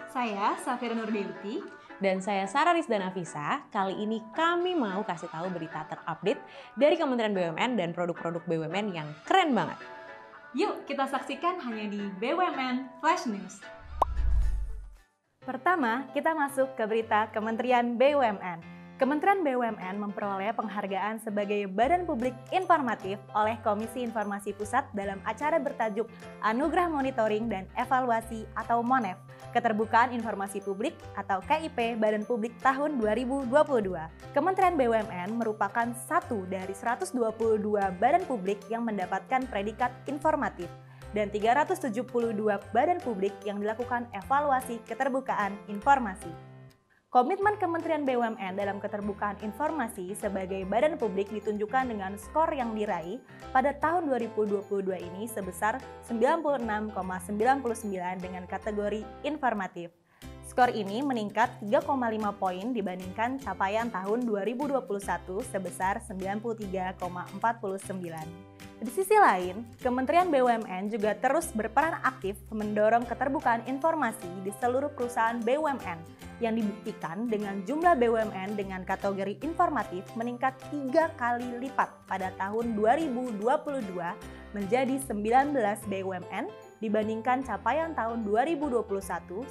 Saya Safira Nurdewti. Dan saya Sarah Rizda Nafisa. Kali ini kami mau kasih tahu berita terupdate dari Kementerian BUMN dan produk-produk BUMN yang keren banget. Yuk kita saksikan hanya di BUMN Flash News. Pertama, kita masuk ke berita Kementerian BUMN. Kementerian BUMN memperoleh penghargaan sebagai Badan Publik Informatif oleh Komisi Informasi Pusat dalam acara bertajuk Anugerah Monitoring dan Evaluasi atau MONEF, Keterbukaan Informasi Publik atau KIP Badan Publik tahun 2022. Kementerian BUMN merupakan satu dari 122 badan publik yang mendapatkan predikat informatif dan 372 badan publik yang dilakukan evaluasi keterbukaan informasi. Komitmen Kementerian BUMN dalam keterbukaan informasi sebagai badan publik ditunjukkan dengan skor yang diraih pada tahun 2022 ini sebesar 96,99 dengan kategori informatif. Skor ini meningkat 3,5 poin dibandingkan capaian tahun 2021 sebesar 93,49. Di sisi lain, Kementerian BUMN juga terus berperan aktif mendorong keterbukaan informasi di seluruh perusahaan BUMN yang dibuktikan dengan jumlah BUMN dengan kategori informatif meningkat 3 kali lipat pada tahun 2022 menjadi 19 BUMN dibandingkan capaian tahun 2021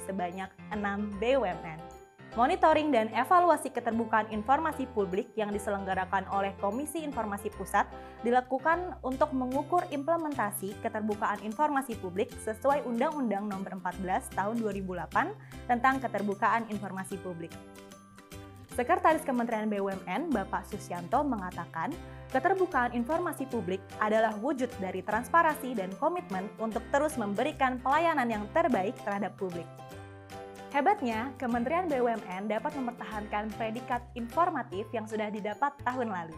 sebanyak 6 BUMN. Monitoring dan evaluasi keterbukaan informasi publik yang diselenggarakan oleh Komisi Informasi Pusat dilakukan untuk mengukur implementasi keterbukaan informasi publik sesuai Undang-Undang Nomor 14 Tahun 2008 tentang Keterbukaan Informasi Publik. Sekretaris Kementerian BUMN, Bapak Susyanto mengatakan, keterbukaan informasi publik adalah wujud dari transparansi dan komitmen untuk terus memberikan pelayanan yang terbaik terhadap publik. Hebatnya, Kementerian BUMN dapat mempertahankan predikat informatif yang sudah didapat tahun lalu.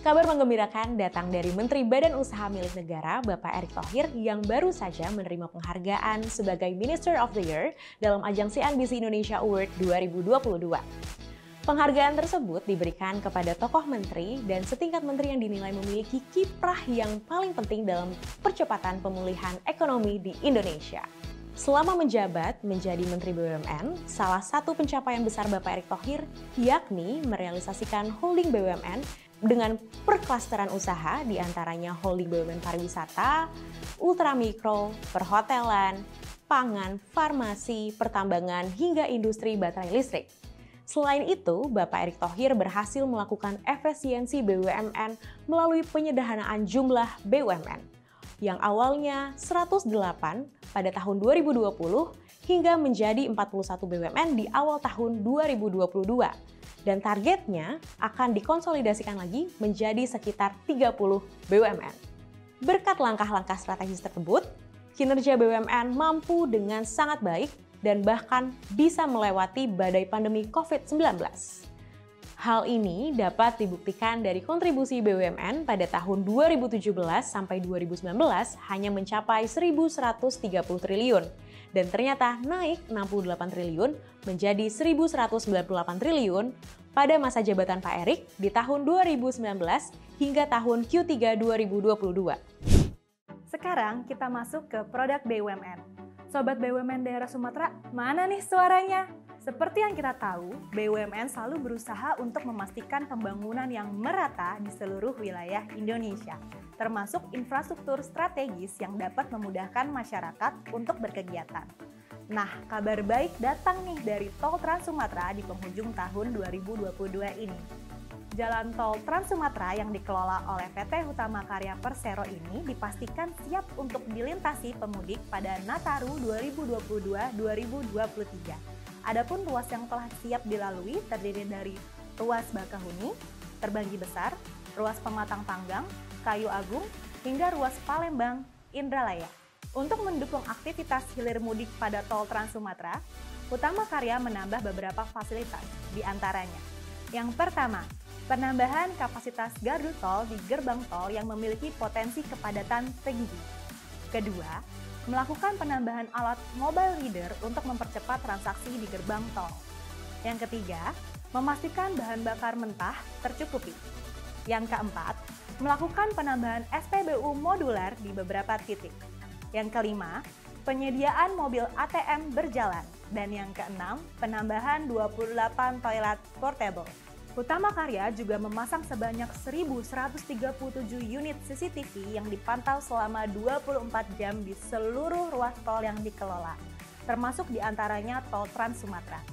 Kabar menggembirakan datang dari Menteri Badan Usaha Milik Negara, Bapak Erick Thohir, yang baru saja menerima penghargaan sebagai Minister of the Year dalam ajang CNBC Indonesia Award 2022. Penghargaan tersebut diberikan kepada tokoh menteri dan setingkat menteri yang dinilai memiliki kiprah yang paling penting dalam percepatan pemulihan ekonomi di Indonesia. Selama menjabat menjadi Menteri BUMN, salah satu pencapaian besar Bapak Erick Thohir yakni merealisasikan holding BUMN dengan perklasteran usaha diantaranya holding BUMN pariwisata, ultramikro, perhotelan, pangan, farmasi, pertambangan, hingga industri baterai listrik. Selain itu, Bapak Erick Thohir berhasil melakukan efisiensi BUMN melalui penyederhanaan jumlah BUMN yang awalnya 108 pada tahun 2020 hingga menjadi 41 BUMN di awal tahun 2022. Dan targetnya akan dikonsolidasikan lagi menjadi sekitar 30 BUMN. Berkat langkah-langkah strategis tersebut, kinerja BUMN mampu dengan sangat baik dan bahkan bisa melewati badai pandemi COVID-19. Hal ini dapat dibuktikan dari kontribusi BUMN pada tahun 2017 sampai 2019 hanya mencapai 1.130 triliun dan ternyata naik 68 triliun menjadi 1.198 triliun pada masa jabatan Pak Erick di tahun 2019 hingga tahun Q3 2022. Sekarang kita masuk ke produk BUMN. Sobat BUMN daerah Sumatera, mana nih suaranya? Seperti yang kita tahu, BUMN selalu berusaha untuk memastikan pembangunan yang merata di seluruh wilayah Indonesia, termasuk infrastruktur strategis yang dapat memudahkan masyarakat untuk berkegiatan. Nah, kabar baik datang nih dari Tol Trans Sumatera di penghujung tahun 2022 ini. Jalan Tol Trans Sumatera yang dikelola oleh PT Hutama Karya Persero ini dipastikan siap untuk dilintasi pemudik pada Nataru 2022-2023. Adapun ruas yang telah siap dilalui terdiri dari ruas Bakahuni, Terbanggi Besar, ruas Pematang Panggang, Kayu Agung, hingga ruas Palembang, Indralaya. Untuk mendukung aktivitas hilir mudik pada Tol Trans Sumatera, Hutama Karya menambah beberapa fasilitas, di antaranya. Yang pertama, penambahan kapasitas gardu tol di gerbang tol yang memiliki potensi kepadatan tinggi. Kedua, melakukan penambahan alat mobile reader untuk mempercepat transaksi di gerbang tol. Yang ketiga, memastikan bahan bakar mentah tercukupi. Yang keempat, melakukan penambahan SPBU modular di beberapa titik. Yang kelima, penyediaan mobil ATM berjalan. Dan yang keenam, penambahan 28 toilet portable. Hutama Karya juga memasang sebanyak 1.137 unit CCTV yang dipantau selama 24 jam di seluruh ruas tol yang dikelola, termasuk diantaranya tol Trans Sumatera.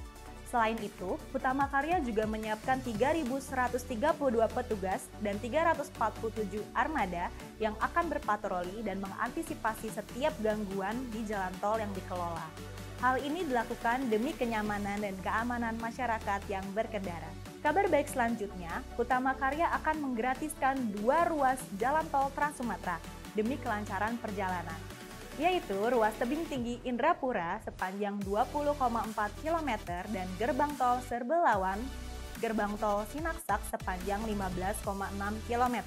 Selain itu, Hutama Karya juga menyiapkan 3.132 petugas dan 347 armada yang akan berpatroli dan mengantisipasi setiap gangguan di jalan tol yang dikelola. Hal ini dilakukan demi kenyamanan dan keamanan masyarakat yang berkendara. Kabar baik selanjutnya, Hutama Karya akan menggratiskan 2 ruas jalan tol Trans Sumatera demi kelancaran perjalanan, yaitu ruas tebing tinggi Indrapura sepanjang 20,4 km dan gerbang tol Serbelawan, gerbang tol Sinaksak sepanjang 15,6 km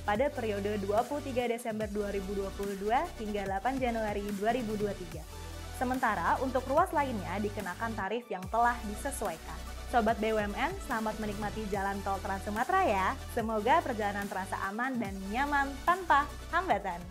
pada periode 23 Desember 2022 hingga 8 Januari 2023. Sementara untuk ruas lainnya dikenakan tarif yang telah disesuaikan. Sobat BUMN, selamat menikmati jalan tol Trans Sumatera ya. Semoga perjalanan terasa aman dan nyaman tanpa hambatan.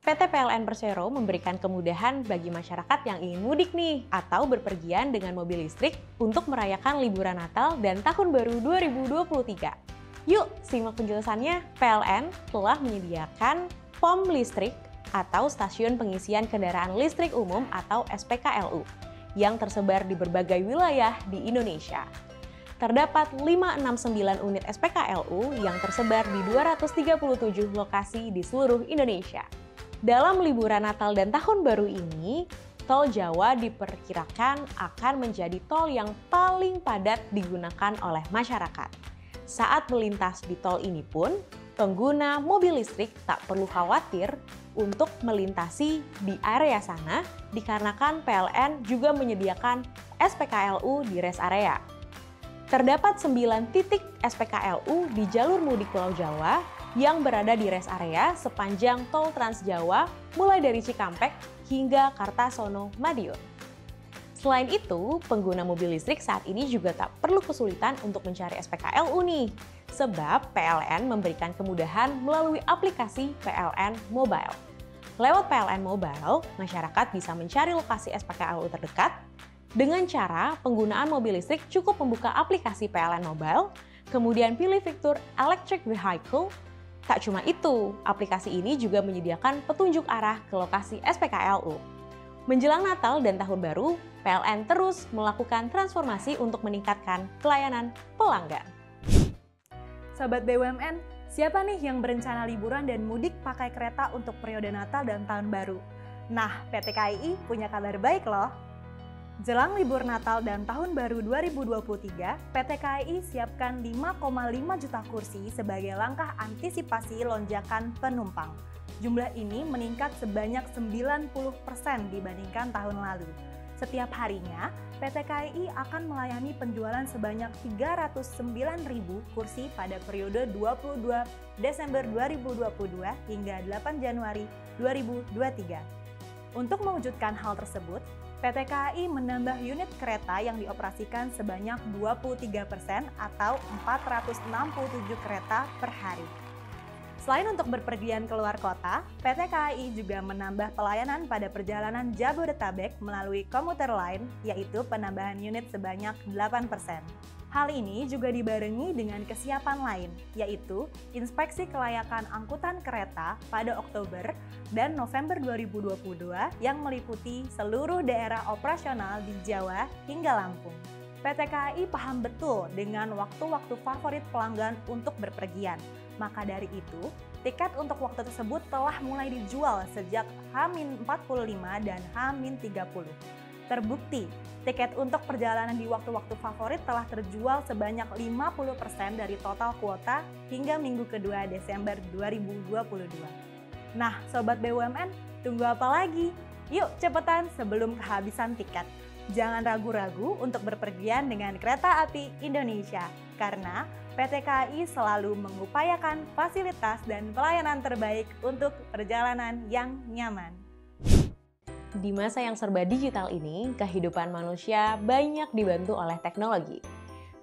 PT PLN Persero memberikan kemudahan bagi masyarakat yang ingin mudik nih atau berpergian dengan mobil listrik untuk merayakan liburan Natal dan Tahun Baru 2023. Yuk, simak penjelasannya. PLN telah menyediakan POM listrik atau Stasiun Pengisian Kendaraan Listrik Umum atau SPKLU yang tersebar di berbagai wilayah di Indonesia. Terdapat 569 unit SPKLU yang tersebar di 237 lokasi di seluruh Indonesia. Dalam liburan Natal dan Tahun Baru ini, Tol Jawa diperkirakan akan menjadi tol yang paling padat digunakan oleh masyarakat. Saat melintas di tol ini pun, pengguna mobil listrik tak perlu khawatir untuk melintasi di area sana dikarenakan PLN juga menyediakan SPKLU di rest area. Terdapat 9 titik SPKLU di jalur mudik Pulau Jawa yang berada di rest area sepanjang tol Trans Jawa mulai dari Cikampek hingga Kartasono Madiun. Selain itu, pengguna mobil listrik saat ini juga tak perlu kesulitan untuk mencari SPKLU nih, sebab PLN memberikan kemudahan melalui aplikasi PLN Mobile. Lewat PLN Mobile, masyarakat bisa mencari lokasi SPKLU terdekat. Dengan cara penggunaan mobil listrik cukup membuka aplikasi PLN Mobile, kemudian pilih fitur Electric Vehicle. Tak cuma itu, aplikasi ini juga menyediakan petunjuk arah ke lokasi SPKLU. Menjelang Natal dan Tahun Baru, PLN terus melakukan transformasi untuk meningkatkan pelayanan pelanggan. Sobat BUMN, siapa nih yang berencana liburan dan mudik pakai kereta untuk periode Natal dan Tahun Baru? Nah, PT KAI punya kabar baik loh. Jelang libur Natal dan Tahun Baru 2023, PT KAI siapkan 5,5 juta kursi sebagai langkah antisipasi lonjakan penumpang. Jumlah ini meningkat sebanyak 90% dibandingkan tahun lalu. Setiap harinya, PT KAI akan melayani penjualan sebanyak 309.000 kursi pada periode 22 Desember 2022 hingga 8 Januari 2023. Untuk mewujudkan hal tersebut, PT KAI menambah unit kereta yang dioperasikan sebanyak 23% atau 467 kereta per hari. Selain untuk berpergian keluar kota, PT KAI juga menambah pelayanan pada perjalanan Jabodetabek melalui komuter lain, yaitu penambahan unit sebanyak 8%. Hal ini juga dibarengi dengan kesiapan lain, yaitu inspeksi kelayakan angkutan kereta pada Oktober dan November 2022 yang meliputi seluruh daerah operasional di Jawa hingga Lampung. PT KAI paham betul dengan waktu-waktu favorit pelanggan untuk berpergian. Maka dari itu, tiket untuk waktu tersebut telah mulai dijual sejak H-45 dan H-30. Terbukti, tiket untuk perjalanan di waktu-waktu favorit telah terjual sebanyak 50% dari total kuota hingga minggu kedua Desember 2022. Nah, Sobat BUMN, tunggu apa lagi? Yuk cepetan sebelum kehabisan tiket. Jangan ragu-ragu untuk berpergian dengan Kereta Api Indonesia, karena PT KAI selalu mengupayakan fasilitas dan pelayanan terbaik untuk perjalanan yang nyaman. Di masa yang serba digital ini, kehidupan manusia banyak dibantu oleh teknologi.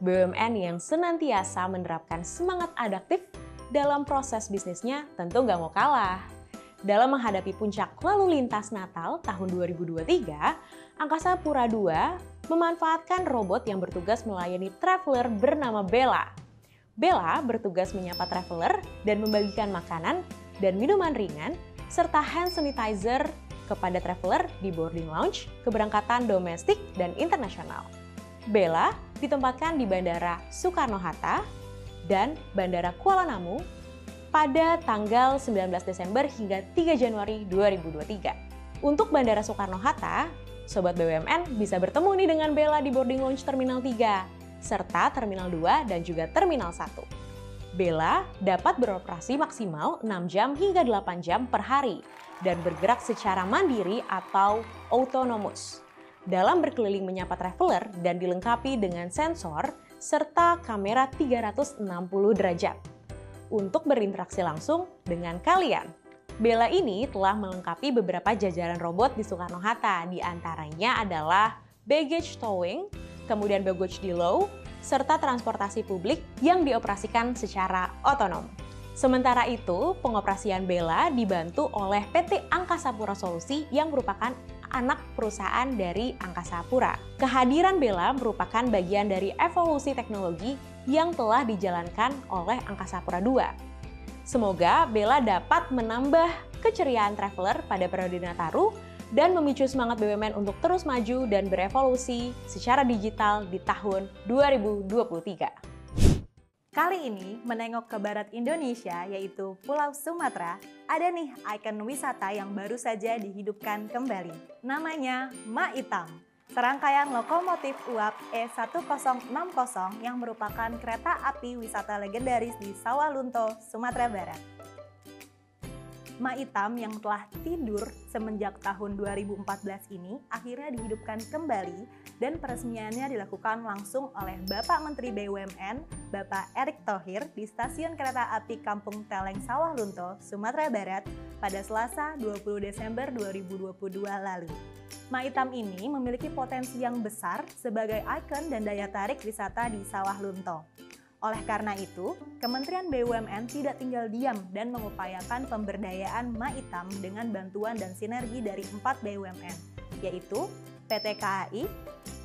BUMN yang senantiasa menerapkan semangat adaptif dalam proses bisnisnya tentu nggak mau kalah. Dalam menghadapi puncak lalu lintas Natal tahun 2023, Angkasa Pura II memanfaatkan robot yang bertugas melayani traveler bernama Bella. Bella bertugas menyapa traveler dan membagikan makanan dan minuman ringan serta hand sanitizer kepada traveler di boarding lounge, keberangkatan domestik dan internasional. Bella ditempatkan di Bandara Soekarno-Hatta dan Bandara Kuala Namu pada tanggal 19 Desember hingga 3 Januari 2023. Untuk Bandara Soekarno-Hatta, Sobat BUMN bisa bertemu nih dengan Bella di boarding lounge Terminal 3, serta Terminal 2 dan juga Terminal 1. Bella dapat beroperasi maksimal 6 jam hingga 8 jam per hari dan bergerak secara mandiri atau autonomous dalam berkeliling menyapa traveler dan dilengkapi dengan sensor serta kamera 360 derajat untuk berinteraksi langsung dengan kalian. Bella ini telah melengkapi beberapa jajaran robot di Soekarno-Hatta, di antaranya adalah baggage towing, kemudian baggage deload, serta transportasi publik yang dioperasikan secara otonom. Sementara itu, pengoperasian Bella dibantu oleh PT Angkasa Pura Solusi yang merupakan anak perusahaan dari Angkasa Pura. Kehadiran Bella merupakan bagian dari evolusi teknologi yang telah dijalankan oleh Angkasa Pura II. Semoga Bella dapat menambah keceriaan traveler pada periode Nataru dan memicu semangat BUMN untuk terus maju dan berevolusi secara digital di tahun 2023. Kali ini menengok ke barat Indonesia yaitu Pulau Sumatera, ada nih ikon wisata yang baru saja dihidupkan kembali. Namanya Maitam, serangkaian lokomotif uap E1060 yang merupakan kereta api wisata legendaris di Sawalunto, Sumatera Barat. Maitam yang telah tidur semenjak tahun 2014 ini akhirnya dihidupkan kembali dan peresmiannya dilakukan langsung oleh Bapak Menteri BUMN, Bapak Erick Thohir di Stasiun Kereta Api Kampung Teleng Sawalunto, Sumatera Barat pada Selasa 20 Desember 2022 lalu. Maitam ini memiliki potensi yang besar sebagai ikon dan daya tarik wisata di Sawalunto. Oleh karena itu, Kementerian BUMN tidak tinggal diam dan mengupayakan pemberdayaan Maitam dengan bantuan dan sinergi dari 4 BUMN, yaitu PT KAI,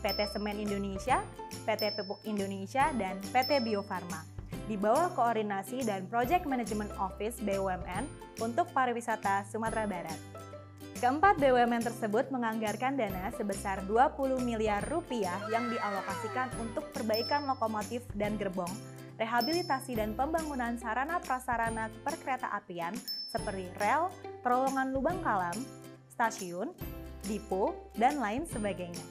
PT Semen Indonesia, PT Pupuk Indonesia, dan PT Bio Farma, di bawah koordinasi dan Project Management Office BUMN untuk pariwisata Sumatera Barat. Keempat BUMN tersebut menganggarkan dana sebesar 20 miliar rupiah yang dialokasikan untuk perbaikan lokomotif dan gerbong, rehabilitasi dan pembangunan sarana prasarana perkereta-apian seperti rel, terowongan lubang kalam, stasiun, depo, dan lain sebagainya.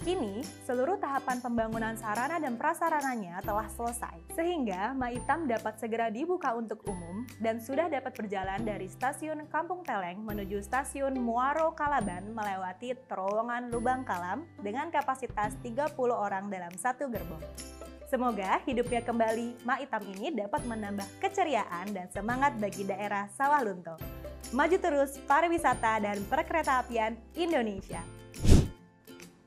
Kini, seluruh tahapan pembangunan sarana dan prasarananya telah selesai, sehingga Maitam dapat segera dibuka untuk umum dan sudah dapat berjalan dari Stasiun Kampung Teleng menuju Stasiun Muaro Kalaban melewati terowongan Lubang Kalam dengan kapasitas 30 orang dalam satu gerbong. Semoga hidupnya kembali Maitam ini dapat menambah keceriaan dan semangat bagi daerah Sawalunto. Maju terus pariwisata dan perkeretaapian Indonesia.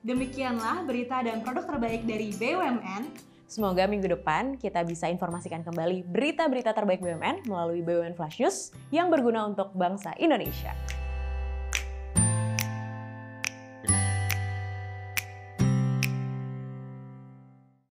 Demikianlah berita dan produk terbaik dari BUMN. Semoga minggu depan kita bisa informasikan kembali berita-berita terbaik BUMN melalui BUMN Flash News yang berguna untuk bangsa Indonesia.